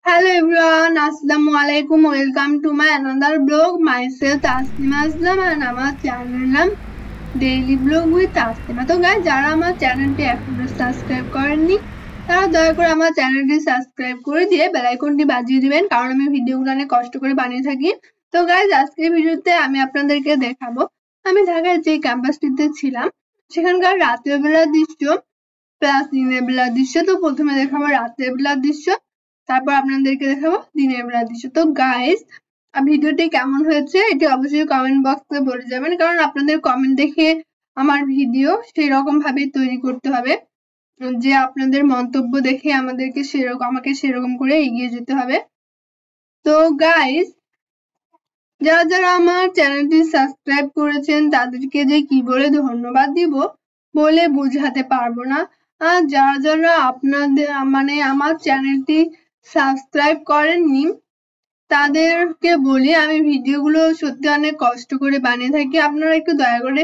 Hello everyone, Assalamu alaikum. Welcome to my another blog. Myself Taslima Aslam and আমার channel নাম daily blog with Taslima. তো guys, যারা আমার চ্যানেলটি এখনো সাবস্ক্রাইব করেননি তারা দয়া করে আমার চ্যানেলটি সাবস্ক্রাইব করে দিয়ে বেল আইকনটি বাজিয়ে দিবেন, কারণ আমি ভিডিওগুলো অনেক কষ্ট করে বানিয়ে থাকি। তো গাইস, আজকের ভিডিওতে আমি আপনাদেরকে দেখাবো আমি ঢাকার যে ক্যাম্পাসটিতে ছিলাম সেখানকার রাতের বেলার দৃশ্য প্লাস দিনের বেলার দৃশ্য। তো প্রথমে দেখাবো রাতের বেলার দৃশ্য, তারপর আপনাদেরকে দেখাবো দিনের বেলার দৃশ্য। তো গাইস, ভিডিওটি কেমন হয়েছে এটি অবশ্যই কমেন্ট বক্সে বলে যাবেন, কারণ আপনাদের কমেন্ট দেখে আমার ভিডিও সেই রকম ভাবে তৈরি করতে হবে, যে আপনাদের মন্তব্য দেখে আমাকে সেরকম করে এগিয়ে যেতে হবে। তো গাইস, যারা আমার চ্যানেলটি সাবস্ক্রাইব করেছেন তাদেরকে যে কি বলে ধন্যবাদ দিব বলে বোঝাতে পারবো না। আর যারা আপনাদের আমার চ্যানেলটি সাবস্ক্রাইব করেননি তাদেরকে বলি আমি ভিডিওগুলো সত্যি অনেক কষ্ট করে বানিয়ে থাকি। আপনারা একটু দয়া করে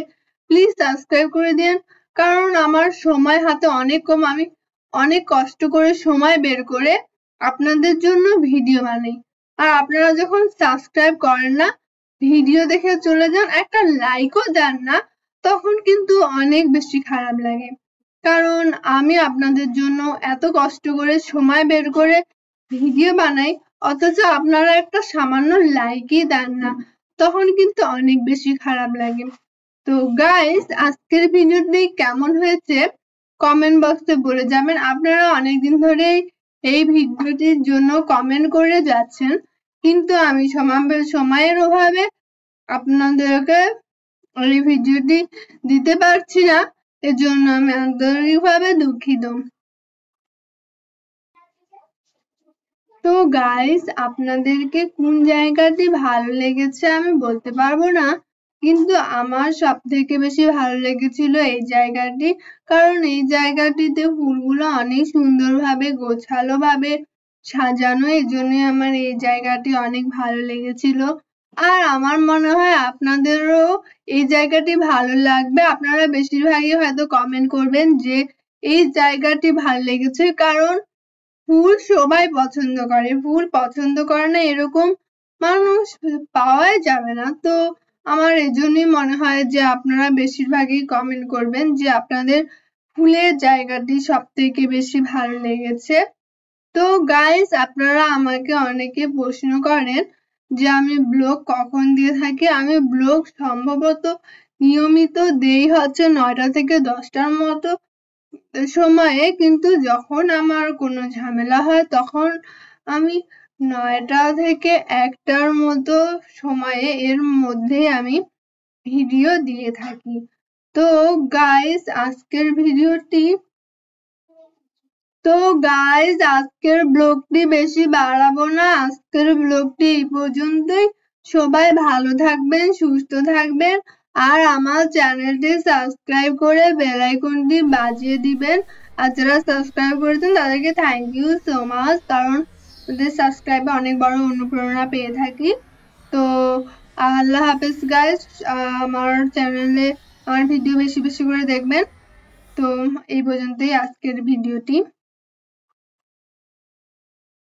প্লিজ সাবস্ক্রাইব করে দিন, কারণ আমার সময় হাতে অনেক কম। আমি অনেক কষ্ট করে সময় বের করে আপনাদের জন্য ভিডিও বানাই, আর আপনারা যখন সাবস্ক্রাইব করেন না, ভিডিও দেখে চলে যান, একটা লাইকও দেন না, তখন কিন্তু অনেক বেশি খারাপ লাগে। কারণ আমি আপনাদের জন্য এত কষ্ট করে সময় বের করে ভিডিও বানাই, অথচ আপনারা একটা সামান্য লাইকই দেন না, তখন কিন্তু অনেক বেশি খারাপ লাগে। তো গাইস, আজকের ভিডিওটি কেমন হয়েছে কমেন্ট বক্সে বলে যাবেন। আপনারা অনেকদিন ধরেই এই ভিডিওটির জন্য কমেন্ট করে যাচ্ছেন, কিন্তু আমি সময়ের অভাবে আপনাদেরকে এই ভিডিওটি দিতে পারছি না, এজন্য আমি আন্তরিকভাবে দুঃখিত। তো গাইস, আপনাদেরকে কোন জায়গাটি ভালো লেগেছে আমি বলতে পারবো না, কিন্তু আমার সব থেকে বেশি ভালো লেগেছিল এই জায়গাটি, কারণ এই জায়গাটিতে ফুলগুলো অনেক সুন্দরভাবে গোছালো ভাবে সাজানো, এই জন্য আমার এই জায়গাটি অনেক ভালো লেগেছিল। আর আমার মনে হয় আপনাদেরও এই জায়গাটি ভালো লাগবে। আপনারা বেশিরভাগই হয়তো কমেন্ট করবেন যে এই জায়গাটি ভালো লেগেছে, কারণ ফুল সবাই পছন্দ করে, ফুল পছন্দ করে না এরকম মানুষ পাওয়াই যাবে না। তো আমার এজন্যই মনে হয় যে আপনারা বেশিরভাগই কমেন্ট করবেন যে আপনাদের ফুলের জায়গাটি সব থেকে বেশি ভালো লেগেছে। তো গাইস, আপনারা আমাকে অনেকে প্রশ্ন করেন যে আমি ব্লগ কখন দিয়ে থাকি। আমি ব্লগ সম্ভবত নিয়মিত দেই হচ্ছে 9টা থেকে 10টার মতো সময়ে, কিন্তু যখন আমার কোনো ঝামেলা হয় তখন আমি 9টা থেকে 1টার মতো সময়ে এর মধ্যে আমি ভিডিও দিয়ে থাকি। তো গাইস, আজকের ব্লগটি বেশি বাড়াবো না, আজকের ব্লগটি এই পর্যন্তই। সবাই ভালো থাকবেন, সুস্থ থাকবেন, আর আমার চ্যানেলটি সাবস্ক্রাইব করে বেল আইকনটি বাজিয়ে দিবেন। আর যারা সাবস্ক্রাইব করেছেন তাদেরকে থ্যাংক ইউ সো মাচ, কারণ তাদের সাবস্ক্রাইবে অনেক বড় অনুপ্রেরণা পেয়ে থাকি। তো আল্লাহ হাফেজ গাইস, আমার চ্যানেলে আমার ভিডিও বেশি বেশি করে দেখবেন। তো এই পর্যন্তই আজকের ভিডিওটি।